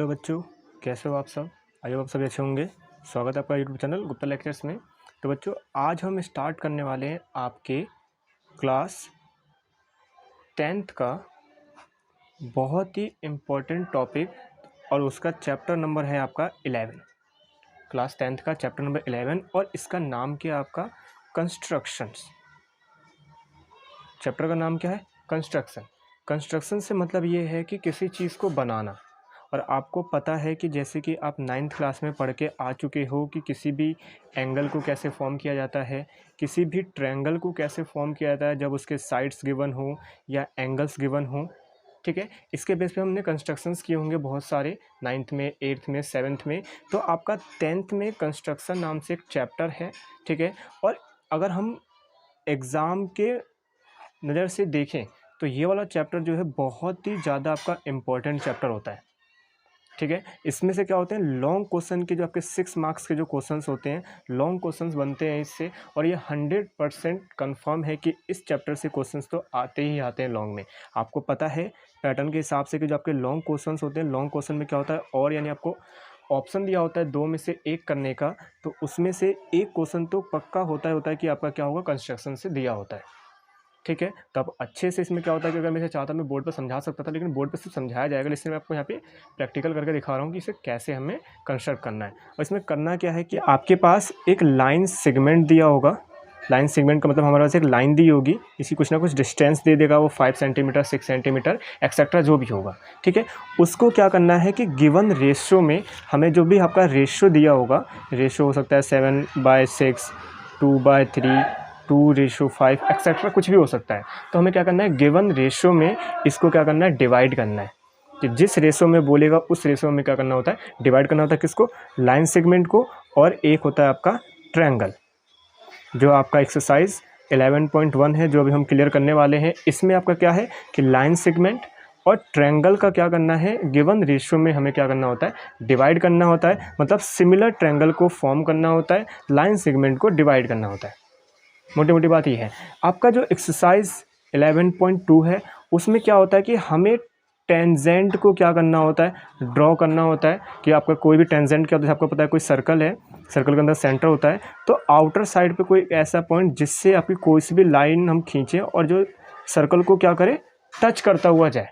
Hello बच्चों, कैसे हो आप सब। आई होप आप सभी अच्छे होंगे। स्वागत है आपका यूट्यूब चैनल गुप्ता लेक्चर्स में। तो बच्चों, आज हम स्टार्ट करने वाले हैं आपके क्लास 10th का बहुत ही इम्पोर्टेंट टॉपिक, और उसका चैप्टर नंबर है आपका 11। क्लास 10th का चैप्टर नंबर 11, और इसका नाम क्या है आपका, कंस्ट्रक्शंस। चैप्टर का नाम क्या है, कंस्ट्रक्शन। कंस्ट्रक्शन से मतलब ये है कि किसी चीज़ को बनाना। और आपको पता है कि जैसे कि आप 9th क्लास में पढ़ के आ चुके हो कि किसी भी एंगल को कैसे फॉर्म किया जाता है, किसी भी ट्रायंगल को कैसे फॉर्म किया जाता है जब उसके साइड्स गिवन हो या एंगल्स गिवन हो। ठीक है, इसके बेस पे हमने कंस्ट्रक्शंस किए होंगे बहुत सारे, 9th में, 8th में, 7th में। तो आपका 10th में कंस्ट्रक्शन नाम से एक चैप्टर है। ठीक है, और अगर हम एग्ज़ाम के नज़र से देखें तो ये वाला चैप्टर जो है बहुत ही ज़्यादा आपका इम्पोर्टेंट चैप्टर होता है। ठीक है, इसमें से क्या होते हैं, लॉन्ग क्वेश्चन के जो आपके 6 मार्क्स के जो क्वेश्चंस होते हैं, लॉन्ग क्वेश्चंस बनते हैं इससे। और ये 100% कंफर्म है कि इस चैप्टर से क्वेश्चंस तो आते ही आते हैं लॉन्ग में। आपको पता है पैटर्न के हिसाब से कि जो आपके लॉन्ग क्वेश्चंस होते हैं, लॉन्ग क्वेश्चन में क्या होता है, और यानी आपको ऑप्शन दिया होता है 2 में से 1 करने का, तो उसमें से एक क्वेश्चन तो पक्का होता है कि आपका क्या होगा, कंस्ट्रक्शन से दिया होता है। ठीक है, तो अब अच्छे से इसमें क्या होता है कि अगर मैं इसे चाहता मैं बोर्ड पर समझा सकता था, लेकिन बोर्ड पर सिर्फ समझाया जाएगा, इसलिए मैं आपको यहाँ पे प्रैक्टिकल करके दिखा रहा हूँ कि इसे कैसे हमें कंस्ट्रक्ट करना है। और इसमें करना क्या है कि आपके पास एक लाइन सेगमेंट दिया होगा। लाइन सेगमेंट का मतलब हमारे पास एक लाइन दी होगी, इसी कुछ ना कुछ डिस्टेंस दे देगा, वो 5 सेंटीमीटर, 6 सेंटीमीटर एक्सेट्रा जो भी होगा। ठीक है, उसको क्या करना है कि गिवन रेशियो में हमें जो भी आपका रेशियो दिया होगा, रेशियो हो सकता है 7/6, 2/3, 2:5 एक्सेट्रा कुछ भी हो सकता है। तो हमें क्या करना है, गिवन रेशियो में इसको क्या करना है, डिवाइड करना है। कि जिस रेशियो में बोलेगा उस रेशियो में क्या करना होता है, डिवाइड करना होता है। किसको, लाइन सेगमेंट को। और एक होता है आपका ट्रायंगल, जो आपका एक्सरसाइज 11.1 है, जो अभी हम क्लियर करने वाले हैं। इसमें आपका क्या है कि लाइन सेगमेंट और ट्रायंगल का क्या करना है, गिवन रेशियो में हमें क्या करना होता है, डिवाइड करना होता है। मतलब सिमिलर ट्रायंगल को फॉर्म करना होता है, लाइन सेगमेंट को डिवाइड करना होता है। मोटी मोटी बात ये है। आपका जो एक्सरसाइज 11.2 है, उसमें क्या होता है कि हमें टेंजेंट को क्या करना होता है, ड्रॉ करना होता है। कि आपका कोई भी टेंजेंट क्या होता है, आपको पता है कोई सर्कल है, सर्कल के अंदर सेंटर होता है, तो आउटर साइड पे कोई ऐसा पॉइंट जिससे आपकी कोई सी भी लाइन हम खींचें और जो सर्कल को क्या करे, टच करता हुआ जाए,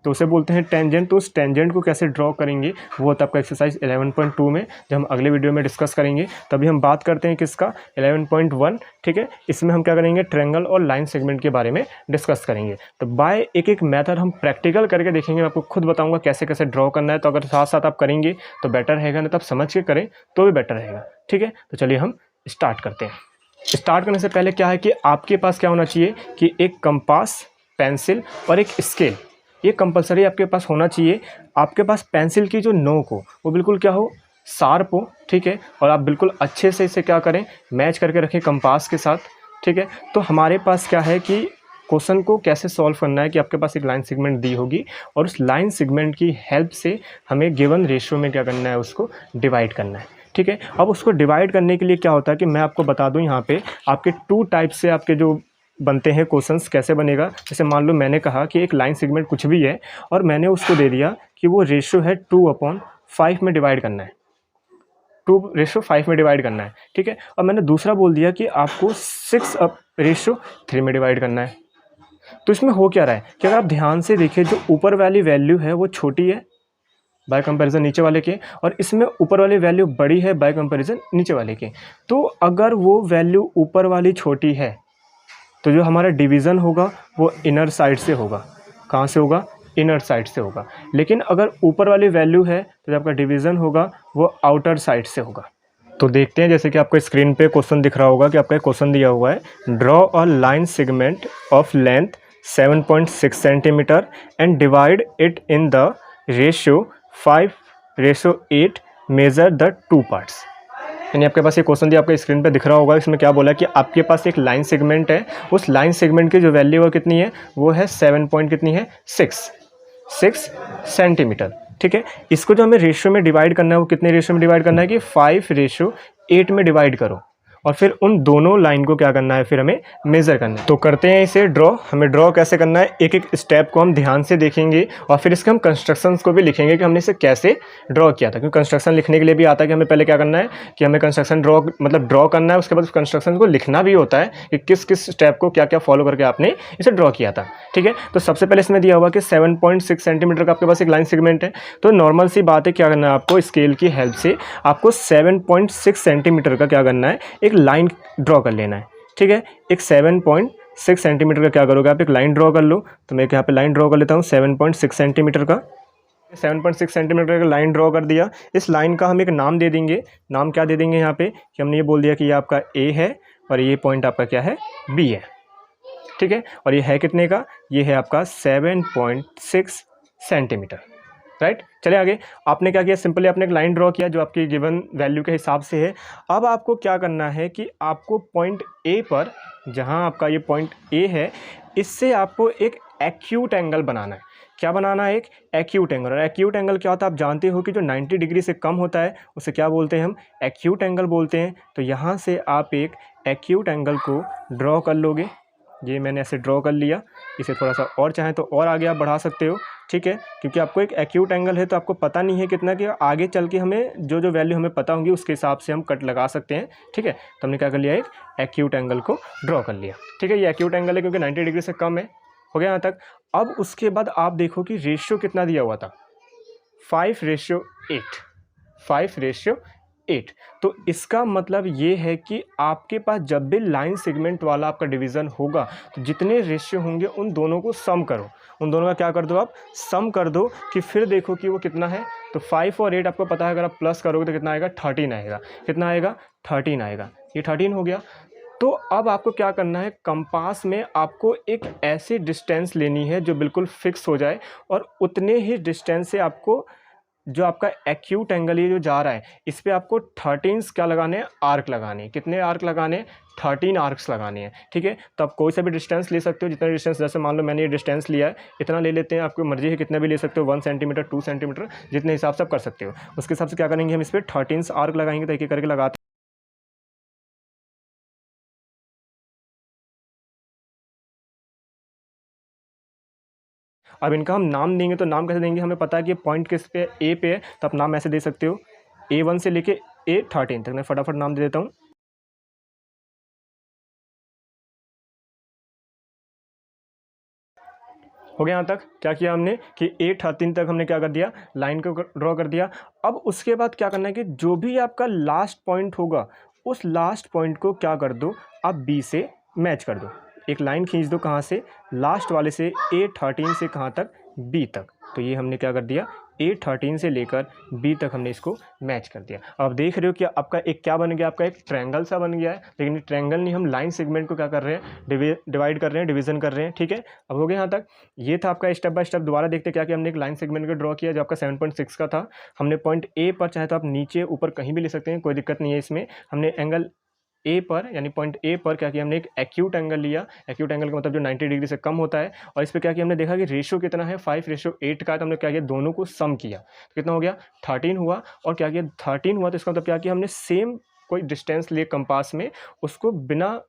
तो उसे बोलते हैं टेंजेंट। तो उस टेंजेंट को कैसे ड्रॉ करेंगे, वो होता है आपका एक्सरसाइज 11.2 में, जो हम अगले वीडियो में डिस्कस करेंगे। तभी हम बात करते हैं किसका, 11.1। ठीक है, इसमें हम क्या करेंगे, ट्रायंगल और लाइन सेगमेंट के बारे में डिस्कस करेंगे। तो बाय एक एक मेथड हम प्रैक्टिकल करके देखेंगे। मैं आपको खुद बताऊंगा कैसे कैसे ड्रॉ करना है। तो अगर साथ साथ आप करेंगे तो बेटर रहेगा, नहीं तो आप समझ के करें तो भी बेटर रहेगा। ठीक है, तो चलिए हम स्टार्ट करते हैं। स्टार्ट करने से पहले क्या है कि आपके पास क्या होना चाहिए कि एक कंपास, पेंसिल और एक स्केल, ये कंपलसरी आपके पास होना चाहिए। आपके पास पेंसिल की जो नोक हो वो बिल्कुल क्या हो, शार्प हो। ठीक है, और आप बिल्कुल अच्छे से इसे क्या करें, मैच करके रखें कंपास के साथ। ठीक है, तो हमारे पास क्या है कि क्वेश्चन को कैसे सॉल्व करना है कि आपके पास एक लाइन सेगमेंट दी होगी, और उस लाइन सेगमेंट की हेल्प से हमें गिवन रेशियो में क्या करना है, उसको डिवाइड करना है। ठीक है, अब उसको डिवाइड करने के लिए क्या होता है कि मैं आपको बता दूं, यहाँ पे आपके 2 टाइप से आपके जो बनते हैं क्वेश्चंस। कैसे बनेगा, जैसे मान लो मैंने कहा कि एक लाइन सेगमेंट कुछ भी है, और मैंने उसको दे दिया कि वो रेशियो है 2/5 में डिवाइड करना है, 2:5 में डिवाइड करना है। ठीक है, और मैंने दूसरा बोल दिया कि आपको 6:3 में डिवाइड करना है। तो इसमें हो क्या रहा है कि अगर आप ध्यान से देखिए, जो ऊपर वाली वैल्यू है वो छोटी है बाय कंपैरिजन नीचे वाले के, और इसमें ऊपर वाली वैल्यू बड़ी है बाय कंपैरिजन नीचे वाले के। तो अगर वो वैल्यू ऊपर वाली छोटी है तो जो हमारा डिवीज़न होगा वो इनर साइड से होगा। कहाँ से होगा, इनर साइड से होगा। लेकिन अगर ऊपर वाली वैल्यू है तो जो आपका डिवीज़न होगा वो आउटर साइड से होगा। तो देखते हैं, जैसे कि आपको स्क्रीन पे क्वेश्चन दिख रहा होगा कि आपका क्वेश्चन दिया हुआ है, draw a line segment of length 7.6 centimetre and divide it in the ratio 5:8, measure the 2 parts. यानी आपके पास ये क्वेश्चन दिया, आपके स्क्रीन पे दिख रहा होगा। इसमें क्या बोला कि आपके पास एक लाइन सेगमेंट है, उस लाइन सेगमेंट की जो वैल्यू है कितनी है, वो है 7 पॉइंट कितनी है, 6 सेंटीमीटर। ठीक है, इसको जो हमें रेशियो में डिवाइड करना है, वो कितने रेशियो में डिवाइड करना है कि 5:8 में डिवाइड करो। और फिर उन दोनों लाइन को क्या करना है, फिर हमें मेज़र करना है। तो करते हैं इसे ड्रॉ। हमें ड्रॉ कैसे करना है, एक एक स्टेप को हम ध्यान से देखेंगे और फिर इसके हम कंस्ट्रक्शंस को भी लिखेंगे कि हमने इसे कैसे ड्रॉ किया था, क्योंकि कंस्ट्रक्शन लिखने के लिए भी आता है कि हमें पहले क्या करना है कि हमें कंस्ट्रक्शन ड्रॉ करना है, उसके बाद कंस्ट्रक्शन को लिखना भी होता है कि किस किस स्टेप को क्या क्या फॉलो करके आपने इसे ड्रॉ किया था। ठीक है, तो सबसे पहले इसमें दिया हुआ कि 7.6 सेंटीमीटर का आपके पास एक लाइन सेगमेंट है। तो नॉर्मल सी बात है, क्या करना है आपको, स्केल की हेल्प से आपको 7.6 सेंटीमीटर का क्या करना है, एक लाइन ड्रॉ कर लेना है। ठीक है, एक 7.6 सेंटीमीटर का क्या करोगे आप, एक लाइन ड्रॉ कर लो। तो मैं यहाँ पे लाइन ड्रॉ कर लेता हूँ 7.6 सेंटीमीटर का। 7.6 सेंटीमीटर का लाइन ड्रॉ कर दिया। इस लाइन का हम एक नाम दे देंगे। नाम क्या दे देंगे यहाँ पे कि हमने ये बोल दिया कि ये आपका ए है और ये पॉइंट आपका क्या है, बी है। ठीक है, और ये है कितने का, ये है आपका 7.6 सेंटीमीटर। राइट, चलिए आगे। आपने क्या किया, सिंपली आपने एक लाइन ड्रॉ किया जो आपकी गिवन वैल्यू के हिसाब से है। अब आपको क्या करना है कि आपको पॉइंट ए पर, जहां आपका ये पॉइंट ए है, इससे आपको एक एक्यूट एंगल बनाना है। क्या बनाना है, एक एक्यूट एंगल। और एक्यूट एंगल क्या होता है, आप जानते हो कि जो 90 डिग्री से कम होता है उसे क्या बोलते हैं, हम एक्यूट एंगल बोलते हैं। तो यहाँ से आप एक एक्यूट एंगल को ड्रॉ कर लोगे। ये मैंने ऐसे ड्रॉ कर लिया। इसे थोड़ा सा और चाहें तो और आगे आप बढ़ा सकते हो। ठीक है, क्योंकि आपको एक एक्यूट एंगल है तो आपको पता नहीं है कितना, कि आगे चल के हमें जो जो वैल्यू हमें पता होंगी उसके हिसाब से हम कट लगा सकते हैं। ठीक है, तो हमने क्या कर लिया, एक एक्यूट एंगल को ड्रॉ कर लिया। ठीक है, ये एक्यूट एंगल है क्योंकि 90 डिग्री से कम है। हो गया यहाँ तक। अब उसके बाद आप देखो कि रेशियो कितना दिया हुआ था, 5:8। 5:8। तो इसका मतलब ये है कि आपके पास जब भी लाइन सेगमेंट वाला आपका डिवीज़न होगा तो जितने रेशियो होंगे उन दोनों को सम करो। उन दोनों का क्या कर दो, आप सम कर दो, कि फिर देखो कि वो कितना है। तो 5 और 8 आपको पता है, अगर आप प्लस करोगे तो कितना आएगा, 13 आएगा। कितना आएगा, 13 आएगा। ये 13 हो गया। तो अब आपको क्या करना है, कंपास में आपको एक ऐसी डिस्टेंस लेनी है जो बिल्कुल फिक्स हो जाए, और उतने ही डिस्टेंस से आपको जो आपका एक्यूट एंगल ये जो जा रहा है इस पर आपको 13 क्या लगाने हैं, आर्क लगाने हैं। कितने आर्क लगाने हैं, 13 आर्क्स लगाने हैं। ठीक है, तो आप कोई सा भी डिस्टेंस ले सकते हो, जितना डिस्टेंस, जैसे मान लो मैंने ये डिस्टेंस लिया है, इतना ले लेते हैं। आपको मर्जी है कितना भी ले सकते हो, 1 सेंटीमीटर, 2 सेंटीमीटर, जितने हिसाब से आप कर सकते हो। उसके हिसाब से क्या करेंगे, हम इस पर 13 आर्क लगाएंगे। तो एक एक करके लगाते। अब इनका हम नाम देंगे, तो नाम कैसे देंगे, हमें पता है कि पॉइंट किस पे, ए पे है, तो आप नाम ऐसे दे सकते हो, A1 से लेके A13 तक। मैं फटाफट नाम दे देता हूँ। हो गया यहाँ तक। क्या किया हमने कि A13 तक हमने क्या कर दिया, लाइन को ड्रॉ कर दिया। अब उसके बाद क्या करना है कि जो भी आपका लास्ट पॉइंट होगा उस लास्ट पॉइंट को क्या कर दो, आप B से मैच कर दो। एक लाइन खींच दो, कहाँ से, लास्ट वाले से, A13 से कहाँ तक, B तक। तो ये हमने क्या कर दिया, A13 से लेकर B तक हमने इसको मैच कर दिया। अब देख रहे हो कि आपका एक क्या बन गया, आपका एक ट्रायंगल सा बन गया है। लेकिन ये ट्रायंगल नहीं, हम लाइन सेगमेंट को क्या कर रहे हैं, डिवाइड कर रहे हैं, डिवीजन कर रहे हैं। ठीक है, अब हो गया यहाँ तक। ये था आपका स्टेप बाय स्टेप। दोबारा देखते क्या कि हमने एक लाइन सेगमेंट को ड्रॉ किया जो आपका 7.6 का था। हमने पॉइंट ए पर, चाहे तो आप नीचे ऊपर कहीं भी ले सकते हैं, कोई दिक्कत नहीं है इसमें। हमने एंगल ए पर, यानी पॉइंट ए पर क्या किया, हमने एक एक्यूट एंगल लिया। एक्यूट एंगल का मतलब जो 90 डिग्री से कम होता है। और इस पर क्या किया, हमने देखा कि रेशियो कितना है, 5:8 का है। तो हमने क्या किया, दोनों को सम किया। तो कितना हो गया, 13 हुआ। और क्या किया, 13 हुआ तो इसका मतलब क्या किया, हमने सेम कोई डिस्टेंस लिए कंपास में, उसको बिना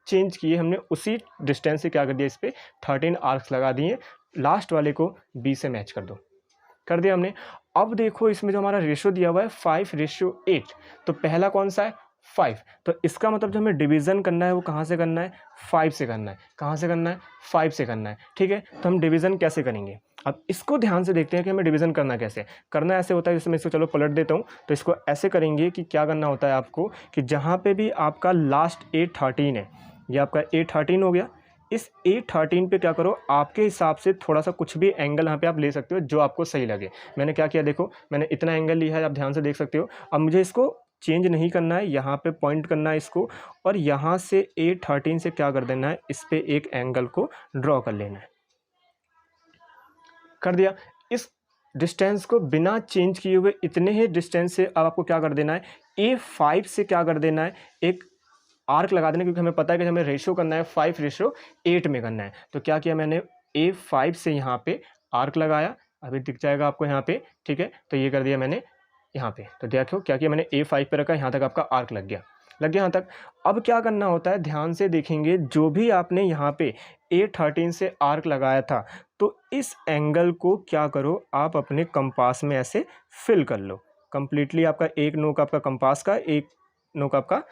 चेंज किए हमने उसी डिस्टेंस से क्या कर दिया, इस पर 13 आर्क्स लगा दिए। लास्ट वाले को बी से मैच कर दो, कर दिया हमने। अब देखो इसमें जो हमारा रेशियो दिया हुआ है 5:8, तो पहला कौन सा है, 5। तो इसका मतलब जो हमें डिवीज़न करना है वो कहाँ से करना है, 5 से करना है। कहाँ से करना है, 5 से करना है। ठीक है, तो हम डिवीज़न कैसे करेंगे, अब इसको ध्यान से देखते हैं कि हमें डिवीज़न करना कैसे। करना ऐसे होता है, जैसे मैं इसको चलो पलट देता हूँ। तो इसको ऐसे करेंगे कि क्या करना होता है आपको, कि जहाँ पे भी आपका लास्ट A13 है, ये आपका A13 हो गया। इस A13 पे क्या करो, आपके हिसाब से थोड़ा सा कुछ भी एंगल यहाँ पे आप ले सकते हो जो आपको सही लगे। मैंने क्या किया, देखो मैंने इतना एंगल लिया है, आप ध्यान से देख सकते हो। अब मुझे इसको चेंज नहीं करना है, यहाँ पे पॉइंट करना है इसको, और यहाँ से A13 से क्या कर देना है, इस पे एक एंगल को ड्रॉ कर लेना है। कर दिया। इस डिस्टेंस को बिना चेंज किए हुए इतने ही डिस्टेंस से अब आपको क्या कर देना है, A5 से क्या कर देना है, एक आर्क लगा देना, क्योंकि हमें पता है कि हमें रेशियो करना है 5:8 में करना है। तो क्या किया मैंने, A5 से यहाँ पे आर्क लगाया, अभी दिख जाएगा आपको यहाँ पे। ठीक है, तो ये कर दिया मैंने यहाँ पे। तो देखो क्या किया मैंने, A5 पे रखा, यहाँ तक आपका आर्क लग गया। लग गया यहाँ तक। अब क्या करना होता है, ध्यान से देखेंगे, जो भी आपने यहाँ पे A13 से आर्क लगाया था, तो इस एंगल को क्या करो, आप अपने कंपास में ऐसे फिल कर लो कंप्लीटली। आपका एक नोक आपका कंपास का, एक नोक आपका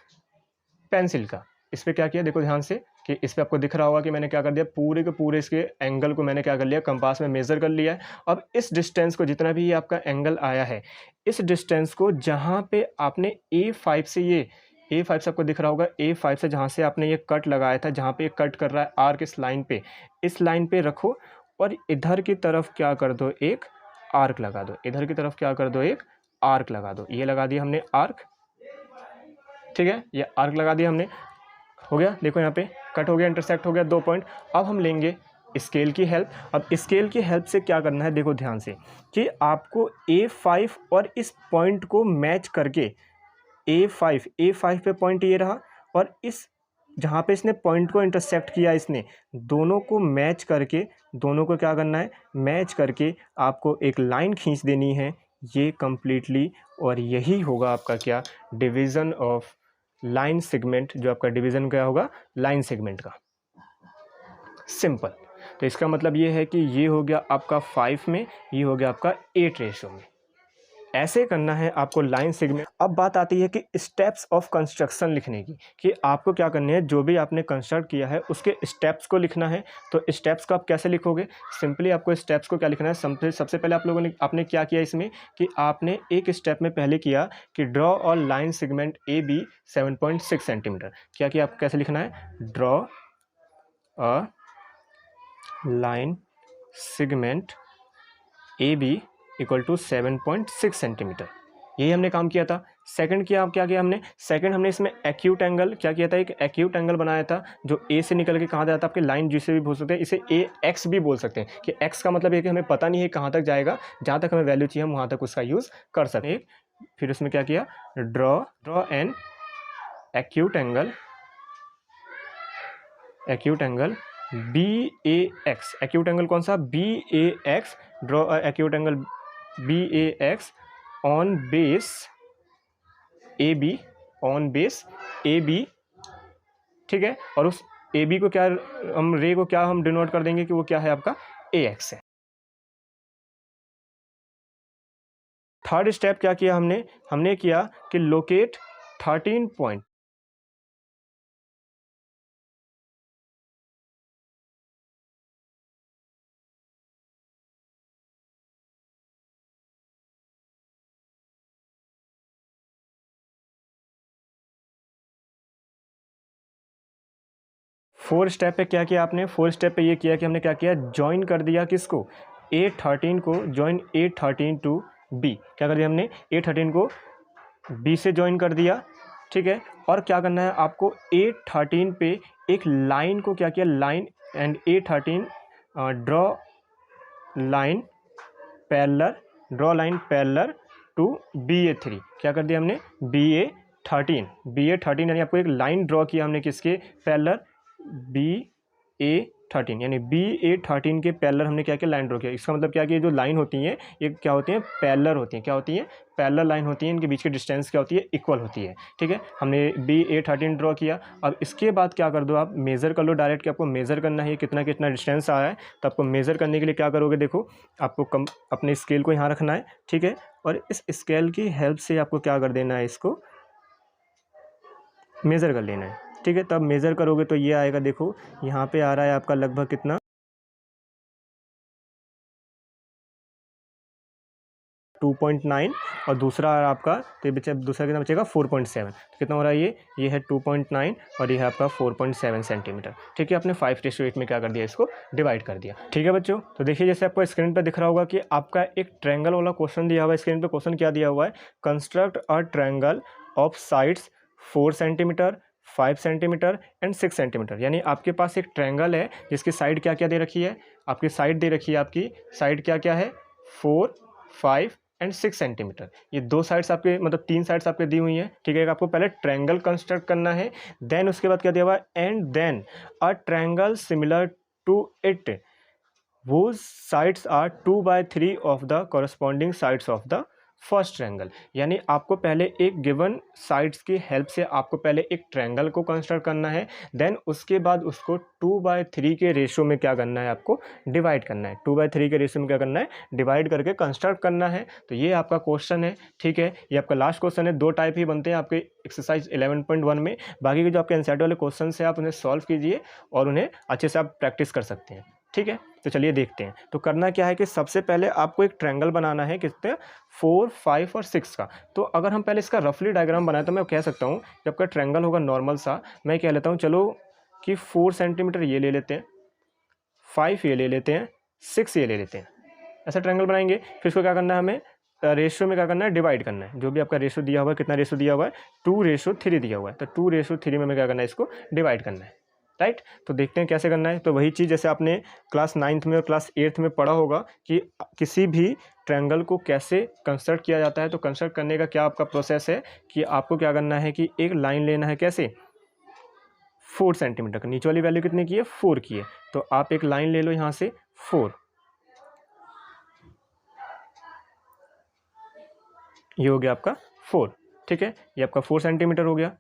पेंसिल का। इस पर क्या किया देखो ध्यान से, कि इस पर आपको दिख रहा होगा कि मैंने क्या कर दिया, पूरे के पूरे इसके एंगल को मैंने क्या कर लिया, कंपास में मेज़र कर लिया है। अब इस डिस्टेंस को, जितना भी ये आपका एंगल आया है, इस डिस्टेंस को जहाँ पे आपने A5 से, ये A5 से आपको दिख रहा होगा, A5 से जहाँ से आपने ये कट लगाया था, जहाँ पे ये कट कर रहा है आर्क इस लाइन पे, इस लाइन पे रखो और इधर की तरफ क्या कर दो, एक आर्क लगा दो। इधर की तरफ क्या कर दो, एक आर्क लगा दो। ये लगा दिया हमने आर्क, ठीक है, ये आर्क लगा दिया हमने। हो गया, देखो यहाँ पे कट हो गया, इंटरसेक्ट हो गया 2 पॉइंट। अब हम लेंगे स्केल की हेल्प। अब स्केल की हेल्प से क्या करना है, देखो ध्यान से, कि आपको A5 और इस पॉइंट को मैच करके, A5 पे पॉइंट ये रहा, और इस जहाँ पे इसने पॉइंट को इंटरसेक्ट किया, इसने दोनों को मैच करके, दोनों को क्या करना है, मैच करके आपको एक लाइन खींच देनी है, ये कंप्लीटली। और यही होगा आपका क्या, डिवीज़न ऑफ लाइन सेगमेंट, जो आपका डिवीज़न क्या होगा, लाइन सेगमेंट का। सिंपल। तो इसका मतलब ये है कि ये हो गया आपका 5 में, ये हो गया आपका 8 रेशो में। ऐसे करना है आपको लाइन सेगमेंट। अब बात आती है कि स्टेप्स ऑफ कंस्ट्रक्शन लिखने की, कि आपको क्या करने हैं, जो भी आपने कंस्ट्रक्ट किया है उसके स्टेप्स को लिखना है। तो स्टेप्स को आप कैसे लिखोगे, सिंपली आपको स्टेप्स को क्या लिखना है, सबसे पहले आप लोगों ने, आपने क्या किया इसमें, कि आपने एक स्टेप में पहले किया कि ड्रॉ और लाइन सेगमेंट AB 7.6 सेंटीमीटर। क्या किया, आप कैसे लिखना है, draw a line segment AB equal to 7.6 centimetre. यही हमने काम किया था। सेकंड किया, क्या किया हमने, सेकंड हमने इसमें एक्यूट एंगल क्या किया था, एक एक्यूट एंगल बनाया था, जो A से निकल के कहाँ जाता है, आपके लाइन जिसे भी बोल सकते हैं, इसे AX भी बोल सकते हैं, कि X का मतलब है कि हमें पता नहीं है कहाँ तक जाएगा, जहाँ तक हमें वैल्यू चाहिए हम वहाँ तक उसका यूज़ कर सकते हैं। फिर उसमें क्या किया, draw an acute angle BAX। Acute angle कौन सा, BAX। Draw acute angle BAX on base AB, on base AB, ठीक है। और उस AB को क्या, हम रे को क्या हम डिनोट कर देंगे कि वो क्या है, आपका AX है। थर्ड स्टेप क्या किया हमने किया कि लोकेट 13 पॉइंट। फोर स्टेप पे क्या किया आपने, फोर स्टेप पे ये किया कि हमने क्या किया, ज्वाइन कर दिया किसको, A13 को, ज्वाइन A13 टू B। क्या कर दिया हमने, A13 को B से ज्वाइन कर दिया, ठीक है। और क्या करना है आपको, A13 पे एक लाइन को क्या किया, line and A13 draw line parallel to BA3। क्या कर दिया हमने, BA13 यानी आपको एक लाइन ड्रॉ किया हमने किसके पैरेलल, BA13 यानी BA13 के पैरेलल हमने क्या किया, लाइन ड्रॉ किया। इसका मतलब क्या कि ये जो लाइन होती हैं ये क्या होती हैं, पैरेलल होती हैं। क्या होती हैं, पैरेलल लाइन होती हैं, इनके बीच की डिस्टेंस क्या होती है, इक्वल होती है, ठीक है। हमने BA13 ड्रॉ किया। अब इसके बाद क्या कर दो, आप मेज़र कर लो डायरेक्ट, कि आपको मेज़र करना है कितना कितना डिस्टेंस आया है। तो आपको मेज़र करने के लिए क्या करोगे, देखो आपको अपने स्केल को यहाँ रखना है, ठीक है। और इस स्केल की हेल्प से आपको क्या कर देना है, इसको मेज़र कर लेना है, ठीक है। तब मेज़र करोगे तो ये आएगा, देखो यहाँ पे आ रहा है आपका लगभग कितना, 2.9, और दूसरा आपका, तो ये दूसरा कितना बचेगा, 4.7। तो कितना हो रहा है, ये है 2.9 और ये है आपका 4.7 सेंटीमीटर, ठीक है। आपने 5:8 में क्या कर दिया, इसको डिवाइड कर दिया, ठीक है बच्चों। तो देखिए जैसे आपको स्क्रीन पर दिख रहा होगा कि आपका एक ट्रायंगल वाला क्वेश्चन दिया हुआ है। स्क्रीन पर क्वेश्चन क्या दिया हुआ है, construct a triangle of sides 4 centimetre, 5 centimetre and 6 centimetre. यानी आपके पास एक ट्रायंगल है जिसकी साइड क्या क्या दे रखी है, आपकी साइड दे रखी है, आपकी साइड क्या क्या है, 4, 5 एंड 6 सेंटीमीटर। ये दो साइड्स आपके, मतलब 3 साइड्स आपके दी हुई हैं, ठीक है। आपको पहले ट्रायंगल कंस्ट्रक्ट करना है, देन उसके बाद क्या दिया हुआ है, and then a triangle similar to it, वो sides are 2/3 of the corresponding sides of the first triangle, यानी आपको पहले एक गिवन साइड्स की हेल्प से आपको पहले एक ट्रायंगल को कंस्ट्रक्ट करना है, देन उसके बाद उसको 2/3 के रेशो में क्या करना है, आपको डिवाइड करना है। 2/3 के रेशो में क्या करना है, डिवाइड करके कंस्ट्रक्ट करना है। तो ये आपका क्वेश्चन है, ठीक है। ये आपका लास्ट क्वेश्चन है। 2 टाइप ही बनते हैं आपके एक्सरसाइज 11.1 में। बाकी के जो आपके एनसीईआरटी वाले क्वेश्चन है आप उन्हें सॉल्व कीजिए और उन्हें अच्छे से आप प्रैक्टिस कर सकते हैं, ठीक है। तो चलिए देखते हैं। तो करना क्या है कि सबसे पहले आपको एक ट्रायंगल बनाना है, कितने, 4, 5 और 6 का। तो अगर हम पहले इसका रफली डायग्राम बनाए तो मैं कह सकता हूँ कि आपका ट्रायंगल होगा नॉर्मल सा, मैं कह लेता हूँ चलो कि 4 सेंटीमीटर ये ले लेते हैं, 5 ये ले लेते हैं, 6 ये ले लेते हैं। ऐसा ट्रायंगल बनाएंगे। फिर इसको क्या करना है, हमें रेशियो में क्या करना है, डिवाइड करना है। जो भी आपका रेशियो दिया हुआ है, कितना रेशियो दिया हुआ है, 2:3 दिया हुआ है। तो 2:3 में हमें क्या करना है, इसको डिवाइड करना है, राइट। तो देखते हैं कैसे करना है। तो वही चीज़ जैसे आपने क्लास 9th में और क्लास 8th में पढ़ा होगा कि किसी भी ट्रायंगल को कैसे कंस्ट्रक्ट किया जाता है। तो कंस्ट्रक्ट करने का क्या आपका प्रोसेस है कि आपको क्या करना है कि एक लाइन लेना है, कैसे, 4 सेंटीमीटर का। नीचे वाली वैल्यू कितनी की है, 4 की है। तो आप एक लाइन ले लो यहाँ से 4, ये हो गया आपका 4, ठीक है। ये आपका 4 सेंटीमीटर हो गया।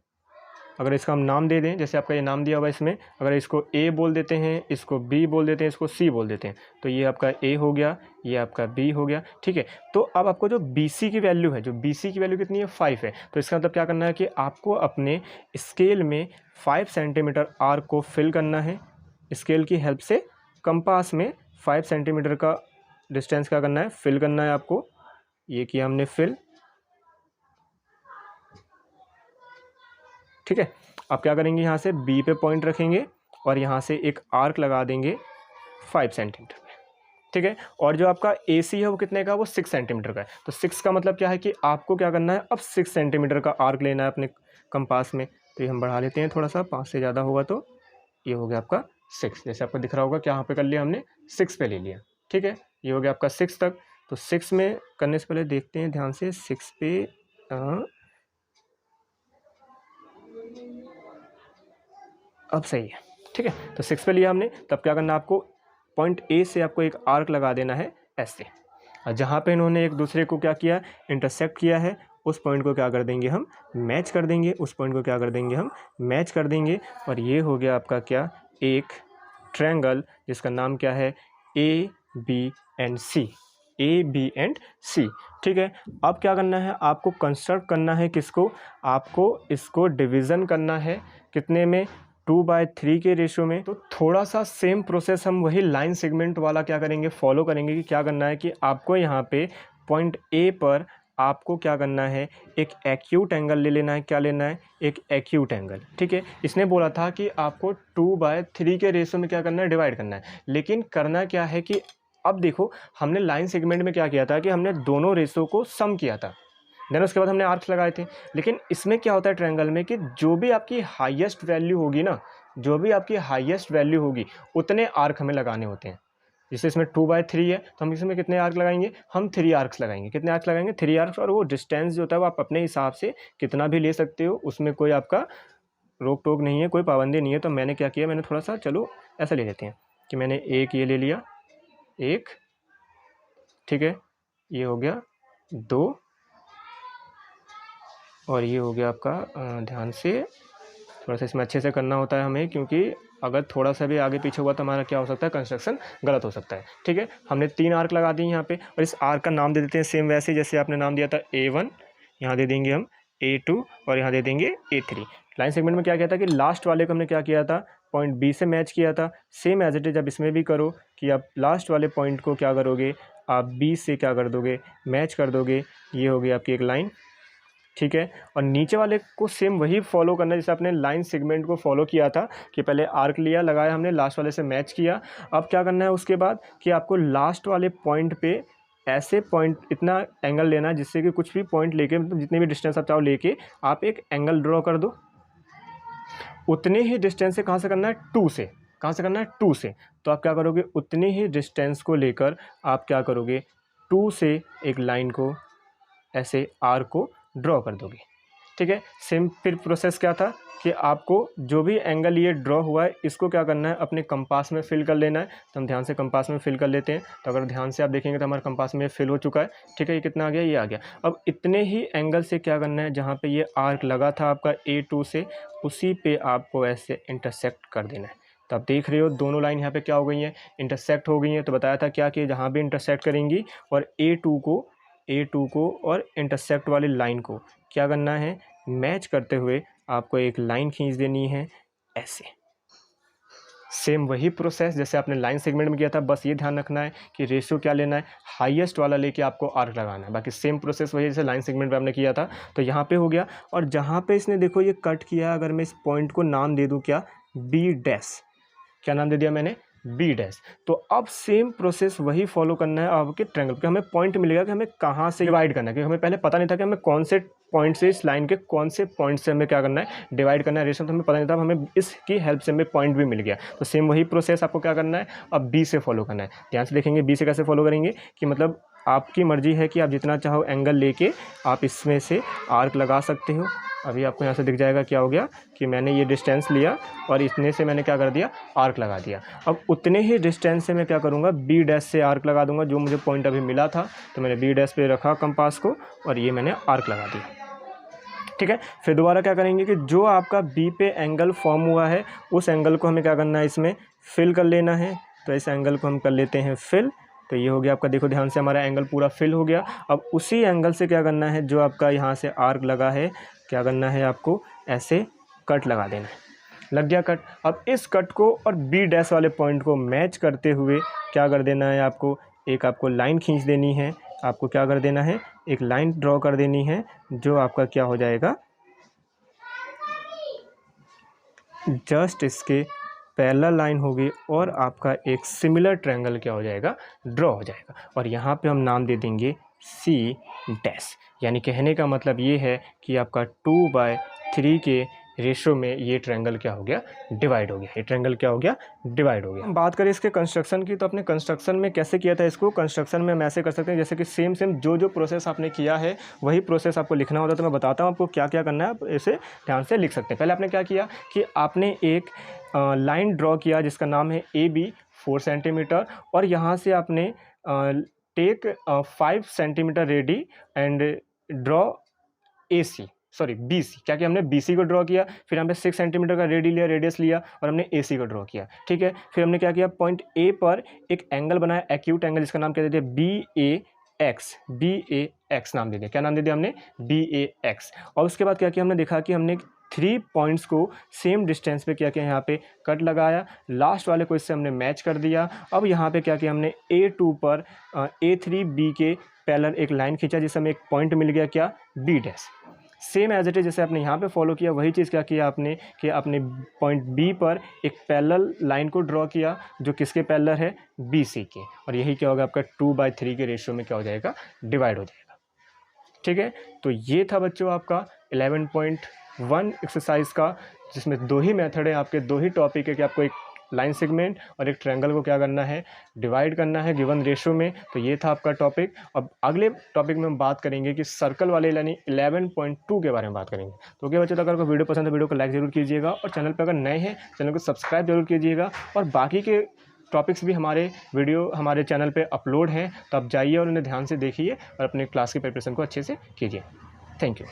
अगर इसका हम नाम दे दें, जैसे आपका ये नाम दिया हुआ है इसमें, अगर इसको ए बोल देते हैं, इसको बी बोल देते हैं, इसको सी बोल देते हैं, तो ये आपका ए हो गया, ये आपका बी हो गया, ठीक है। तो अब आपको जो बी सी की वैल्यू है, जो बी सी की वैल्यू कितनी है, 5 है। तो इसका मतलब क्या करना है कि आपको अपने स्केल में 5 सेंटीमीटर आर्क को फिल करना है। स्केल की हेल्प से कंपास में 5 सेंटीमीटर का डिस्टेंस क्या करना है, फिल करना है आपको। ये किया हमने फिल, ठीक है। अब क्या करेंगे, यहाँ से बी पे पॉइंट रखेंगे और यहाँ से एक आर्क लगा देंगे 5 सेंटीमीटर में, ठीक है। और जो आपका ए सी है वो कितने का, वो 6 सेंटीमीटर का है। तो 6 का मतलब क्या है कि आपको क्या करना है, अब 6 सेंटीमीटर का आर्क लेना है अपने कंपास में। तो ये हम बढ़ा लेते हैं थोड़ा सा, 5 से ज़्यादा होगा तो ये हो गया आपका 6। जैसे आपको दिख रहा होगा कि यहाँ पे कर लिया हमने, 6 पे ले लिया, ठीक है। ये हो गया आपका 6 तक। तो 6 में करने से पहले देखते हैं ध्यान से, 6 पे अब सही है, ठीक है। तो 6 पे लिया हमने। तब क्या करना है, आपको पॉइंट ए से आपको एक आर्क लगा देना है ऐसे, और जहाँ पे इन्होंने एक दूसरे को क्या किया, इंटरसेक्ट किया है, उस पॉइंट को क्या कर देंगे, हम मैच कर देंगे। उस पॉइंट को क्या कर देंगे, हम मैच कर देंगे। और ये हो गया आपका क्या, एक ट्रायंगल जिसका नाम क्या है, A B and C, A B and C, ठीक है। अब क्या करना है, आपको कंस्ट्रक्ट करना है किसको, आपको इसको डिवीज़न करना है कितने में, 2/3 के रेशियो में। तो थोड़ा सा सेम प्रोसेस हम वही लाइन सेगमेंट वाला क्या करेंगे, फॉलो करेंगे। कि क्या करना है कि आपको यहाँ पे पॉइंट ए पर आपको क्या करना है, एक एक्यूट एंगल ले लेना है। क्या लेना है, एक एक्यूट एंगल, ठीक है। इसने बोला था कि आपको 2/3 के रेशियो में क्या करना है, डिवाइड करना है। लेकिन करना क्या है कि अब देखो, हमने लाइन सेगमेंट में क्या किया था कि हमने दोनों रेशियो को सम किया था, देन उसके बाद हमने आर्क्स लगाए थे। लेकिन इसमें क्या होता है ट्रायंगल में कि जो भी आपकी हाईएस्ट वैल्यू होगी ना, जो भी आपकी हाईएस्ट वैल्यू होगी, उतने आर्क हमें लगाने होते हैं। जैसे इसमें 2/3 है, तो हम इसमें कितने आर्क लगाएंगे, हम 3 आर्क्स लगाएंगे। कितने आर्क्स लगाएंगे, 3 आर्क्स। और वो डिस्टेंस जो होता है वो आप अपने हिसाब से कितना भी ले सकते हो, उसमें कोई आपका रोक टोक नहीं है, कोई पाबंदी नहीं है। तो मैंने क्या किया, मैंने थोड़ा सा, चलो ऐसा ले लेते हैं कि मैंने एक ये ले लिया, एक, ठीक है। ये हो गया 2, और ये हो गया आपका, ध्यान से थोड़ा सा इसमें अच्छे से करना होता है हमें, क्योंकि अगर थोड़ा सा भी आगे पीछे हुआ तो हमारा क्या हो सकता है, कंस्ट्रक्शन गलत हो सकता है, ठीक है। हमने 3 आर्क लगा दिए यहाँ पे, और इस आर्क का नाम दे देते हैं सेम वैसे जैसे आपने नाम दिया था A1, यहाँ दे देंगे हम A2, और यहाँ दे देंगे A3। लाइन सेगमेंट में क्या किया था कि लास्ट वाले को हमने क्या किया था, पॉइंट बी से मैच किया था। सेम एज इट इज अब इसमें भी करो कि आप लास्ट वाले पॉइंट को क्या करोगे, आप बी से क्या कर दोगे, मैच कर दोगे। ये हो गई आपकी एक लाइन, ठीक है। और नीचे वाले को सेम वही फॉलो करना है जैसे आपने लाइन सेगमेंट को फॉलो किया था कि पहले आर्क लिया, लगाया हमने, लास्ट वाले से मैच किया। अब क्या करना है उसके बाद कि आपको लास्ट वाले पॉइंट पे ऐसे पॉइंट इतना एंगल लेना है जिससे कि कुछ भी पॉइंट लेके, मतलब जितने भी डिस्टेंस आप चाहो लेके आप एक एंगल ड्रॉ कर दो। उतने ही डिस्टेंस से कहाँ से करना है, 2 से। कहाँ से करना है, 2 से। तो आप क्या करोगे, उतने ही डिस्टेंस को लेकर आप क्या करोगे, 2 से एक लाइन को ऐसे आर्क को ड्रॉ कर दोगे, ठीक है। सेम फिर प्रोसेस क्या था कि आपको जो भी एंगल ये ड्रॉ हुआ है इसको क्या करना है, अपने कंपास में फिल कर लेना है। तो हम ध्यान से कंपास में फिल कर लेते हैं। तो अगर ध्यान से आप देखेंगे तो हमारे कंपास में फिल हो चुका है, ठीक है। ये कितना आ गया, ये आ गया। अब इतने ही एंगल से क्या करना है, जहाँ पे ये आर्क लगा था आपका A2 से, उसी पे आपको ऐसे इंटरसेक्ट कर देना है। तो आप देख रहे हो दोनों लाइन यहाँ पे क्या हो गई हैं, इंटरसेक्ट हो गई हैं। तो बताया था क्या कि जहाँ भी इंटरसेक्ट करेंगी और A2 को और इंटरसेक्ट वाली लाइन को क्या करना है, मैच करते हुए आपको एक लाइन खींच देनी है ऐसे। सेम वही प्रोसेस जैसे आपने लाइन सेगमेंट में किया था, बस ये ध्यान रखना है कि रेशियो क्या लेना है, हाईएस्ट वाला लेके आपको आर्क लगाना है। बाकी सेम प्रोसेस वही जैसे लाइन सेगमेंट में आपने किया था। तो यहाँ पे हो गया। और जहाँ पे इसने देखो ये कट किया, अगर मैं इस पॉइंट को नाम दे दूँ क्या, बी डैश, क्या नाम दे दिया मैंने, बी डैश। तो अब सेम प्रोसेस वही फॉलो करना है आपके ट्रायंगल पे। हमें पॉइंट मिलेगा कि हमें कहाँ से डिवाइड करना है, क्योंकि हमें पहले पता नहीं था कि हमें कौन से पॉइंट से, इस लाइन के कौन से पॉइंट से हमें क्या करना है, डिवाइड करना है रेशो। तो हमें पता नहीं था, हमें इसकी हेल्प से हमें पॉइंट भी मिल गया। तो सेम वही प्रोसेस आपको क्या करना है, अब बी से फॉलो करना है। ध्यान से देखेंगे बी से कैसे फॉलो करेंगे कि मतलब आपकी मर्जी है कि आप जितना चाहो एंगल लेके आप इसमें से आर्क लगा सकते हो। अभी आपको यहाँ से दिख जाएगा क्या हो गया कि मैंने ये डिस्टेंस लिया और इतने से मैंने क्या कर दिया, आर्क लगा दिया। अब उतने ही डिस्टेंस से मैं क्या करूँगा, बी डैश से आर्क लगा दूंगा, जो मुझे पॉइंट अभी मिला था। तो मैंने बी डैश पे रखा कंपास को और ये मैंने आर्क लगा दिया, ठीक है। फिर दोबारा क्या करेंगे कि जो आपका बी पे एंगल फॉर्म हुआ है उस एंगल को हमें क्या करना है, इसमें फिल कर लेना है। तो इस एंगल को हम कर लेते हैं फिल। तो ये हो गया आपका, देखो ध्यान से हमारा एंगल पूरा फिल हो गया। अब उसी एंगल से क्या करना है, जो आपका यहाँ से आर्क लगा है, क्या करना है आपको, ऐसे कट लगा देना है। लग गया कट। अब इस कट को और बी डैश वाले पॉइंट को मैच करते हुए क्या कर देना है आपको, एक आपको लाइन खींच देनी है। आपको क्या कर देना है, एक लाइन ड्रॉ कर देनी है, जो आपका क्या हो जाएगा, जस्ट इसके पैरेलल लाइन होगी और आपका एक सिमिलर ट्रायंगल क्या हो जाएगा, ड्रॉ हो जाएगा। और यहाँ पे हम नाम दे देंगे सी डैश। यानी कहने का मतलब ये है कि आपका 2/3 के रेशो में ये ट्रायंगल क्या हो गया, डिवाइड हो गया। ये ट्रायंगल क्या हो गया, डिवाइड हो गया। हम बात करें इसके कंस्ट्रक्शन की, तो अपने कंस्ट्रक्शन में कैसे किया था इसको, कंस्ट्रक्शन में हम ऐसे कर सकते हैं जैसे कि सेम जो प्रोसेस आपने किया है वही प्रोसेस आपको लिखना होता है। तो मैं बताता हूँ आपको क्या क्या करना है, आप इसे ध्यान से लिख सकते हैं। पहले आपने क्या किया कि आपने एक लाइन ड्रॉ किया जिसका नाम है AB 4 सेंटीमीटर, और यहाँ से आपने take 5 centimetre ready and draw BC। क्या किया हमने, BC को ड्रॉ किया। फिर हमने 6 सेंटीमीटर का रेडियस लिया और हमने AC को ड्रॉ किया, ठीक है। फिर हमने क्या किया, पॉइंट A पर एक एंगल बनाया, एक्यूट एंगल, जिसका नाम क्या दे दिया, BAX नाम दे दिया। क्या नाम दे दिया हमने, BAX। और उसके बाद क्या किया, हमने देखा कि हमने 3 पॉइंट्स को सेम डिस्टेंस पे क्या किया, यहाँ पे कट लगाया, लास्ट वाले को इससे हमने मैच कर दिया। अब यहाँ पे क्या किया हमने, A2 पर A3B के पैरेलल एक लाइन खींचा, जिससे हमें एक पॉइंट मिल गया, क्या, B dash. Same as it is जैसे आपने यहाँ पे फॉलो किया, वही चीज़ क्या किया आपने कि आपने पॉइंट बी पर एक पैरेलल लाइन को ड्रॉ किया, जो किसके पैरेलल है, BC के। और यही क्या होगा आपका 2/3 के रेशियो में क्या हो जाएगा, डिवाइड हो जाएगा, ठीक है। तो ये था बच्चों आपका 11.1 एक्सरसाइज का, जिसमें 2 ही मेथड है आपके, 2 ही टॉपिक है कि आपको एक लाइन सेगमेंट और एक ट्रायंगल को क्या करना है, डिवाइड करना है गिवन रेशो में। तो ये था आपका टॉपिक। अब अगले टॉपिक में हम बात करेंगे कि सर्कल वाले यानी 11.2 के बारे में बात करेंगे। तो ओके बच्चों, तो अगर आपको वीडियो पसंद है वीडियो को लाइक जरूर कीजिएगा, और चैनल पर अगर नए हैं चैनल को सब्सक्राइब जरूर कीजिएगा। और बाकी के टॉपिक्स भी हमारे चैनल पे अपलोड हैं, तो आप जाइए और उन्हें ध्यान से देखिए और अपने क्लास की प्रिपरेशन को अच्छे से कीजिए। Thank you.